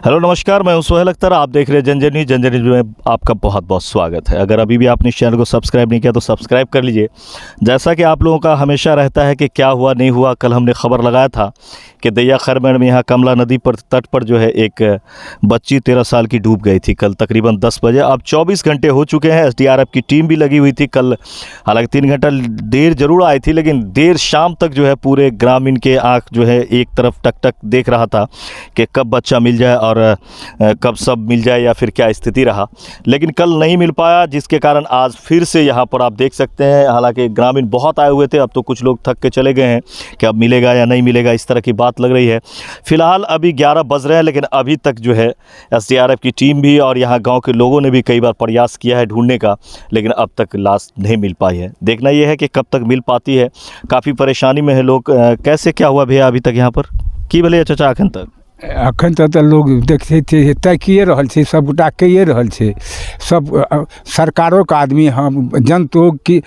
Hello नमस्कार, मैं हूं सोहेल अख्तर। आप देख रहे हैं जंजर न्यूज़। जंजर न्यूज़ में आपका बहुत बहुत स्वागत है। अगर अभी भी आपने इस चैनल को सब्सक्राइब नहीं किया तो सब्सक्राइब कर लीजिए। जैसा कि आप लोगों का हमेशा रहता है कि क्या हुआ नहीं हुआ, कल हमने खबर लगाया था कि दैया खरमेड़ में यहाँ कमला नदी पर तट पर जो है एक बच्ची 13 साल की डूब गई थी कल तकरीबन 10 बजे। अब 24 घंटे हो चुके हैं। एसडीआरएफ की टीम भी लगी हुई थी कल। हालांकि 3 घंटा देर जरूर आई थी, लेकिन देर शाम तक जो है पूरे ग्रामीण के आँख जो है एक तरफ टक टक देख रहा था कि कब बच्चा मिल जाए और कब सब मिल जाए या फिर क्या स्थिति रहा। लेकिन कल नहीं मिल पाया, जिसके कारण आज फिर से यहाँ पर आप देख सकते हैं। हालांकि ग्रामीण बहुत आए हुए थे, अब तो कुछ लोग थक के चले गए हैं कि अब मिलेगा या नहीं मिलेगा, इस तरह की बात लग रही है। फिलहाल अभी 11 बज रहे हैं, लेकिन अभी तक जो है एसडीआरएफ की टीम भी और यहाँ गाँव के लोगों ने भी कई बार प्रयास किया है ढूंढने का, लेकिन अब तक लाश नहीं मिल पाई है। देखना यह है कि कब तक मिल पाती है। काफ़ी परेशानी में है लोग। कैसे क्या हुआ भैया अभी तक यहाँ पर की भले चाचा अखन तक? अखन तक लोग देखते थे, तय किए रहल छै, सब गोटा कइए रहल छै। सब सरकारों का आदमी हम जनतो की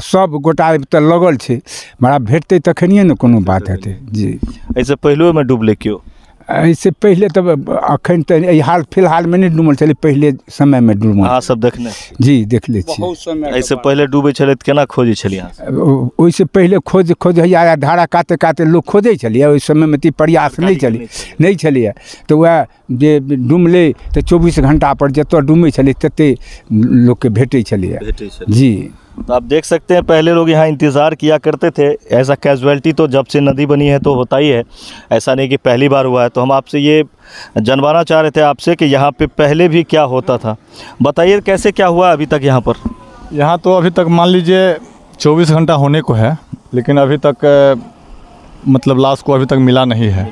सब गोटा तऽ लगल छै। बड़ा भेटतै तखनिए ने कोनो बात हेतै जी। ऐसे पहले में डूबले क्यों? ऐसे पहले तब अखन तो हाल फिलहाल में नहीं डूबल चले, पहले समय में डूबल। हाँ, सब देखने जी देख ले छी। ऐसे पहले डूबे छले त केना खोजे छलिए? ओइसे पहले खोज या धारा काते काते लोग खोजे छलिए। ओइ समय में ती प्रयास नहीं छलिए तो वह जे डूबले तो 24 घंटा पर जत डूबे छलिए तते लोग के भेटे छलिए जी। तो आप देख सकते हैं पहले लोग यहाँ इंतज़ार किया करते थे। ऐसा कैजुअलिटी तो जब से नदी बनी है तो होता ही है, ऐसा नहीं कि पहली बार हुआ है। तो हम आपसे ये जानवाना चाह रहे थे आपसे कि यहाँ पे पहले भी क्या होता था, बताइए कैसे क्या हुआ अभी तक यहाँ पर? यहाँ तो अभी तक मान लीजिए 24 घंटा होने को है, लेकिन अभी तक मतलब लाश को अभी तक मिला नहीं है।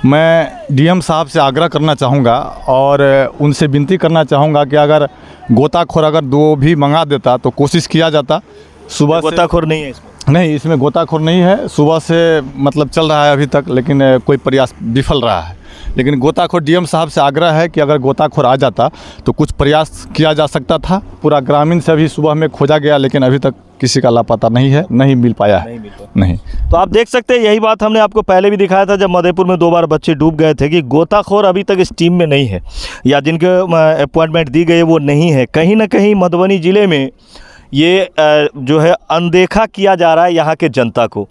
मैं डीएम साहब से आग्रह करना चाहूँगा और उनसे विनती करना चाहूँगा कि अगर गोताखोर अगर 2 भी मंगा देता तो कोशिश किया जाता। सुबह गोताखोर नहीं है इसमें? नहीं, इसमें गोताखोर नहीं है। सुबह से मतलब चल रहा है अभी तक, लेकिन कोई प्रयास विफल रहा है। लेकिन गोताखोर डीएम साहब से आग्रह है कि अगर गोताखोर आ जाता तो कुछ प्रयास किया जा सकता था। पूरा ग्रामीण से अभी सुबह में खोजा गया, लेकिन अभी तक किसी का लापता नहीं है, नहीं मिल पाया है। नहीं। तो आप देख सकते हैं, यही बात हमने आपको पहले भी दिखाया था जब मधेपुर में 2 बार बच्चे डूब गए थे कि गोताखोर अभी तक इस टीम में नहीं है, या जिनके अपॉइंटमेंट दी गई है वो नहीं है। कहीं ना कहीं मधुबनी ज़िले में ये जो है अनदेखा किया जा रहा है यहाँ के जनता को।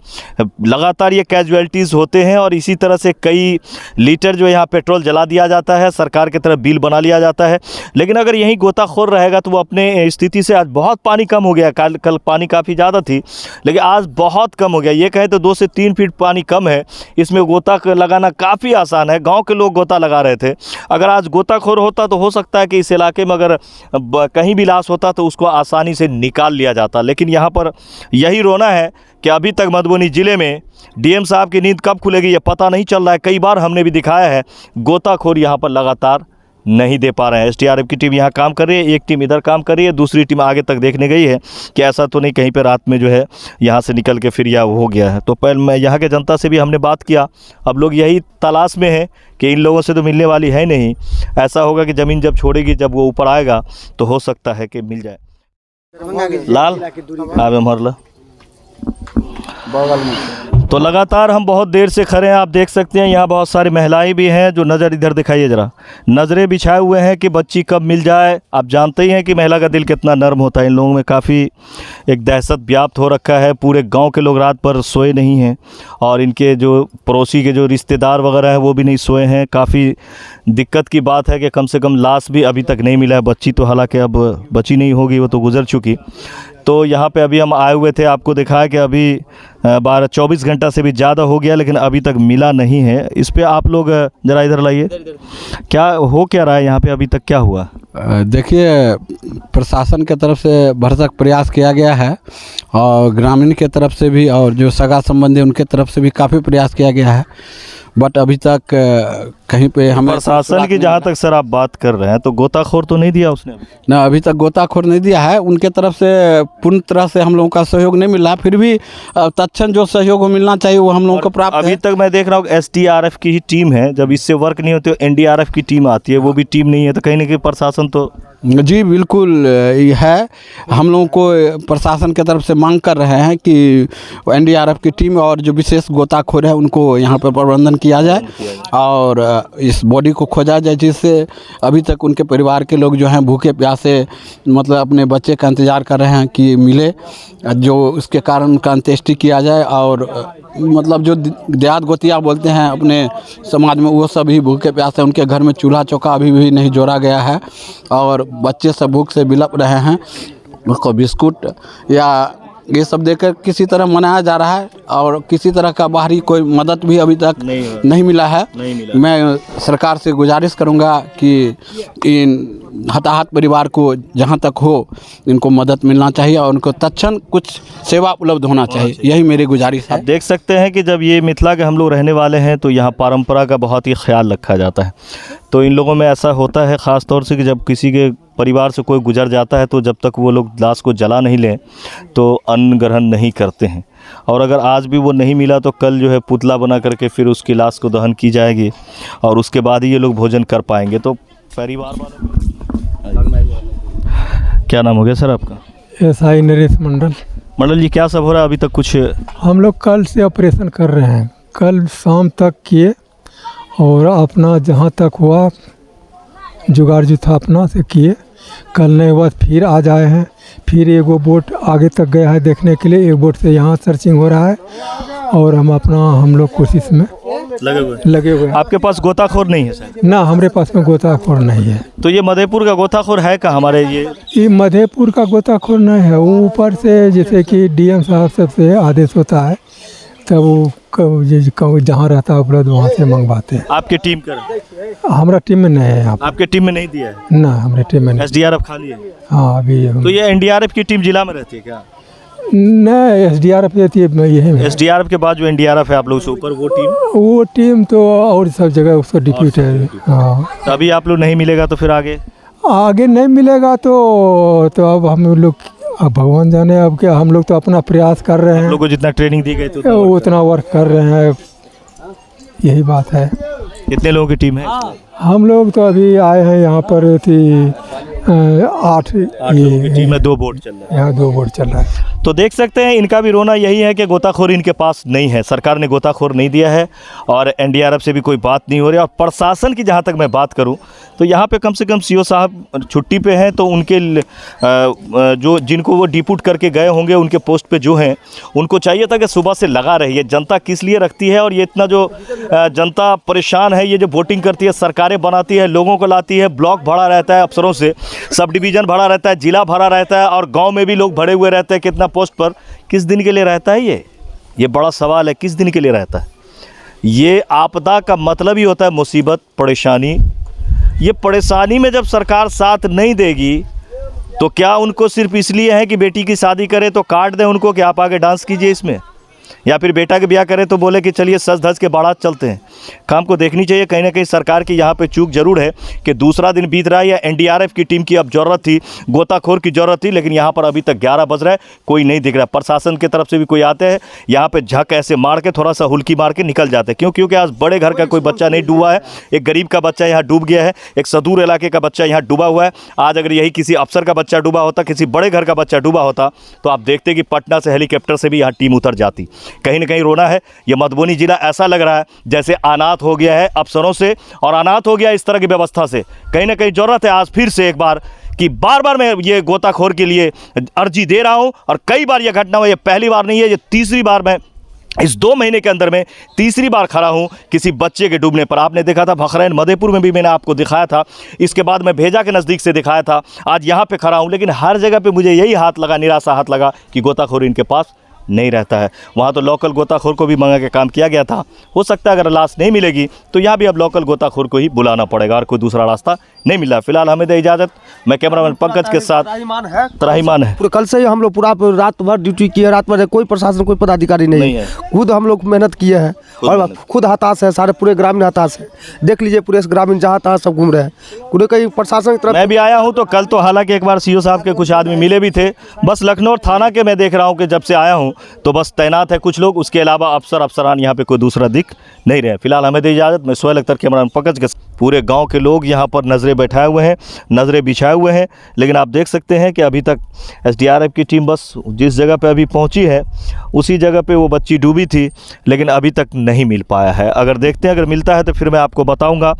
लगातार ये कैजुअलिटीज़ होते हैं और इसी तरह से कई लीटर जो यहाँ पेट्रोल जला दिया जाता है, सरकार की तरफ बिल बना लिया जाता है। लेकिन अगर यहीं गोताखोर रहेगा तो वो अपने स्थिति से, आज बहुत पानी कम हो गया, कल पानी काफ़ी ज़्यादा थी लेकिन आज बहुत कम हो गया। ये कहें तो 2 से 3 फीट पानी कम है, इसमें गोता लगाना काफ़ी आसान है। गाँव के लोग गोता लगा रहे थे। अगर आज गोताखोर होता तो हो सकता है कि इस इलाके में अगर कहीं भी लाश होता तो उसको आसानी से निकाल लिया जाता। लेकिन यहाँ पर यही रोना है कि अभी तक मधुबनी ज़िले में डीएम साहब की नींद कब खुलेगी ये पता नहीं चल रहा है। कई बार हमने भी दिखाया है, गोताखोर यहाँ पर लगातार नहीं दे पा रहे हैं। एसडीआरएफ की टीम यहाँ काम कर रही है, एक टीम इधर काम कर रही है, दूसरी टीम आगे तक देखने गई है कि ऐसा तो नहीं कहीं पे रात में जो है यहाँ से निकल के फिर या हो गया है। तो पहले मैं यहाँ के जनता से भी हमने बात किया। अब लोग यही तलाश में है कि इन लोगों से तो मिलने वाली है नहीं। ऐसा होगा कि ज़मीन जब छोड़ेगी, जब वो ऊपर आएगा तो हो सकता है कि मिल जाए। लाल आवे मरला तो लगातार हम बहुत देर से खड़े हैं। आप देख सकते हैं यहाँ बहुत सारी महिलाएं भी हैं जो नज़र इधर दिखाइए ज़रा, नज़रें बिछाए हुए हैं कि बच्ची कब मिल जाए। आप जानते ही हैं कि महिला का दिल कितना नर्म होता है। इन लोगों में काफ़ी एक दहशत व्याप्त हो रखा है। पूरे गांव के लोग रात भर सोए नहीं हैं और इनके जो पड़ोसी के जो रिश्तेदार वगैरह हैं वो भी नहीं सोए हैं। काफ़ी दिक्कत की बात है कि कम से कम लाश भी अभी तक नहीं मिला है। बच्ची तो हालांकि अब बची नहीं होगी, वो तो गुजर चुकी। तो यहाँ पे अभी हम आए हुए थे, आपको दिखाया कि अभी 24 घंटा से भी ज़्यादा हो गया लेकिन अभी तक मिला नहीं है। इस पे आप लोग ज़रा इधर लाइए, क्या हो क्या रहा है यहाँ पे, अभी तक क्या हुआ? देखिए, प्रशासन के तरफ से भरसक प्रयास किया गया है और ग्रामीण के तरफ से भी और जो सगा संबंधी उनके तरफ से भी काफ़ी प्रयास किया गया है, बट अभी तक कहीं पे हमें प्रशासन की जहाँ तक सर आप बात कर रहे हैं तो गोताखोर तो नहीं दिया उसने? ना, अभी तक गोताखोर नहीं दिया है। उनके तरफ से पूर्ण तरह से हम लोगों का सहयोग नहीं मिला, फिर भी तत्क्षण जो सहयोग मिलना चाहिए वो हम लोगों को प्राप्त अभी तक मैं देख रहा हूँ एसडीआरएफ की ही टीम है। जब इससे वर्क नहीं होती तो एनडीआरएफ की टीम आती है, वो भी टीम नहीं है। तो कहीं ना कहीं प्रशासन तो जी बिल्कुल है। हम लोगों को प्रशासन की तरफ से मांग कर रहे हैं कि एनडीआरएफ की टीम और जो विशेष गोताखोर है उनको यहाँ पर प्रबंधन किया जाए और इस बॉडी को खोजा जाए, जिससे अभी तक उनके परिवार के लोग जो हैं भूखे प्यासे मतलब अपने बच्चे का इंतज़ार कर रहे हैं कि मिले, जो उसके कारण उनका अंत्येष्टि किया जाए। और मतलब जो देहात गोतिया बोलते हैं अपने समाज में, वो सभी भूखे प्यासे, उनके घर में चूल्हा चौका अभी भी नहीं जोड़ा गया है और बच्चे सब भूख से बिलप रहे हैं। उसको बिस्कुट या ये सब देकर किसी तरह मनाया जा रहा है और किसी तरह का बाहरी कोई मदद भी अभी तक नहीं मिला है। मैं सरकार से गुजारिश करूंगा कि इन हताहत परिवार को जहां तक हो इनको मदद मिलना चाहिए और उनको तत्क्षण कुछ सेवा उपलब्ध होना चाहिए, यही मेरी गुजारिश है। आप देख सकते हैं कि जब ये मिथिला के हम लोग रहने वाले हैं तो यहाँ परंपरा का बहुत ही ख्याल रखा जाता है। तो इन लोगों में ऐसा होता है ख़ास तौर से कि जब किसी के परिवार से कोई गुजर जाता है तो जब तक वो लोग लाश को जला नहीं लें तो अन्न ग्रहण नहीं करते हैं। और अगर आज भी वो नहीं मिला तो कल जो है पुतला बना करके फिर उसकी लाश को दहन की जाएगी और उसके बाद ही ये लोग भोजन कर पाएंगे। तो परिवार वालों, क्या नाम हो गया सर आपका? SI नरेश मंडल। मंडल जी, क्या सब हो रहा है अभी तक? कुछ हम लोग कल से ऑपरेशन कर रहे हैं, कल शाम तक किए और अपना जहाँ तक हुआ जुगाड़ जो था अपना से किए। कल नहीं बाद फिर आज आए हैं, फिर एक बोट आगे तक गया है देखने के लिए, एक बोट से यहाँ सर्चिंग हो रहा है और हम लोग कोशिश में लगे हुए हैं। आपके पास गोताखोर नहीं है सर? ना, हमारे पास में गोताखोर नहीं है। तो ये मधेपुर का गोताखोर है कहाँ हमारे? ये मधेपुर का गोताखोर नहीं है, वो ऊपर से जैसे कि DM साहब सबसे आदेश होता है तब वो जहाँ रहता है उपलब्ध वहाँ से मंगवाते हैं। आपकी टीम कर? हमारा टीम में नहीं है यहाँ पर। आपके टीम में नहीं दिया है? ना, हमारे टीम में नहीं। SDRF खाली है? हाँ अभी तो ये NDRF की टीम जिला में रहती है क्या? नहीं, SDRF रहती है यही में। SDRF के बाद जो NDRF है आप लोग से ऊपर वो टीम तो और सब जगह उसका डिप्यूट है। हाँ, तो अभी आप लोग नहीं मिलेगा तो फिर आगे नहीं मिलेगा तो अब हम लोग, अब भगवान जाने अब क्या, हम लोग तो अपना प्रयास कर रहे हैं। लोगों को जितना ट्रेनिंग दी गई तो उतना वर्क कर रहे हैं, यही बात है। कितने लोगों की टीम है? हम लोग तो अभी आए हैं यहाँ पर थी 8 लोगों की टीम में 2 बोट चल रहा है। यहाँ 2 बोट चल रहा है। तो देख सकते हैं इनका भी रोना यही है कि गोताखोर इनके पास नहीं है, सरकार ने गोताखोर नहीं दिया है और NDRF से भी कोई बात नहीं हो रही। और प्रशासन की जहाँ तक मैं बात करूँ तो यहाँ पे कम से कम CO साहब छुट्टी पे हैं, तो उनके जो जिनको वो डिप्यूट करके गए होंगे उनके पोस्ट पे जो हैं उनको चाहिए था कि सुबह से लगा रही है। जनता किस लिए रखती है और ये इतना जो जनता परेशान है, ये जो वोटिंग करती है, सरकारें बनाती है, लोगों को लाती है, ब्लॉक भरा रहता है अफसरों से, सब डिवीज़न भरा रहता है, जिला भरा रहता है और गाँव में भी लोग भरे हुए रहते हैं। कितना पोस्ट पर किस दिन के लिए रहता है ये बड़ा सवाल है, किस दिन के लिए रहता है? ये आपदा का मतलब ही होता है मुसीबत, परेशानी। ये परेशानी में जब सरकार साथ नहीं देगी तो क्या उनको सिर्फ इसलिए है कि बेटी की शादी करे तो कार्ड दें उनको कि आप आगे डांस कीजिए इसमें, या फिर बेटा के ब्याह करें तो बोले कि चलिए सज धज के बारात चलते हैं? काम को देखनी चाहिए। कहीं ना कहीं सरकार की यहाँ पे चूक जरूर है कि दूसरा दिन बीत रहा है या NDRF की टीम की अब ज़रूरत थी, गोताखोर की ज़रूरत थी, लेकिन यहाँ पर अभी तक 11 बज रहा है, कोई नहीं दिख रहा। प्रशासन की तरफ से भी कोई आते हैं यहाँ पे झक ऐसे मार के, थोड़ा सा हुल्की मार के निकल जाते हैं। क्योंकि आज बड़े घर का कोई बच्चा नहीं डूबा है, एक गरीब का बच्चा यहाँ डूब गया है, एक सदूर इलाके का बच्चा यहाँ डूबा हुआ है। आज अगर यही किसी अफसर का बच्चा डूबा होता, किसी बड़े घर का बच्चा डूबा होता तो आप देखते कि पटना से हेलीकॉप्टर से भी यहाँ टीम उतर जाती। कहीं ना कहीं रोना है। ये मधुबनी जिला ऐसा लग रहा है जैसे अनाथ हो गया है अफसरों से और अनाथ हो गया इस तरह की व्यवस्था से। कहीं ना कहीं जरूरत है आज फिर से एक बार कि बार मैं ये गोताखोर के लिए अर्जी दे रहा हूं और कई बार ये घटना हुई, ये पहली बार नहीं है, ये तीसरी बार मैं इस 2 महीने के अंदर में तीसरी बार खड़ा हूं किसी बच्चे के डूबने पर। आपने देखा था भखरैन मधेपुर में भी मैंने आपको दिखाया था, इसके बाद मैं भेजा के नज़दीक से दिखाया था, आज यहाँ पे खड़ा हूं, लेकिन हर जगह पे मुझे यही हाथ लगा, निराशा हाथ लगा कि गोताखोर इनके पास नहीं रहता है। वहाँ तो लोकल गोताखोर को भी मंगा के काम किया गया था। हो सकता है अगर लाश नहीं मिलेगी तो यहाँ भी अब लोकल गोताखोर को ही बुलाना पड़ेगा और कोई दूसरा रास्ता नहीं मिला। फिलहाल हमें दे इजाज़त। मैं कैमरामैन पंकज के साथ त्राहिमान है। कल से ही हम लोग पूरा रात भर ड्यूटी किए, रात भर कोई प्रशासन कोई पदाधिकारी नहीं है। खुद हम लोग मेहनत किए हैं और खुद हताश है, सारे पूरे ग्रामीण हताश है। देख लीजिए पूरे ग्रामीण जहाँ तहाँ सब घूम रहे हैं, पूरे कहीं प्रशासन की तरफ। मैं भी आया हूँ तो कल तो हालांकि एक बार CO साहब के कुछ आदमी मिले भी थे, बस लखनऊ थाना के मैं देख रहा हूँ कि जब से आया हूँ तो बस तैनात है कुछ लोग, उसके अलावा अफसरान यहाँ पे कोई दूसरा दिख नहीं रहे। फिलहाल हमें दे इजाज़त। मैं सोहेल अख्तर, कैमरामैन पंकज के। पूरे गांव के लोग यहाँ पर नज़रें बैठाए हुए हैं, नज़रें बिछाए हुए हैं, लेकिन आप देख सकते हैं कि अभी तक SDRF की टीम बस जिस जगह पे अभी पहुँची है उसी जगह पे वो बच्ची डूबी थी, लेकिन अभी तक नहीं मिल पाया है। अगर देखते हैं, अगर मिलता है तो फिर मैं आपको बताऊँगा।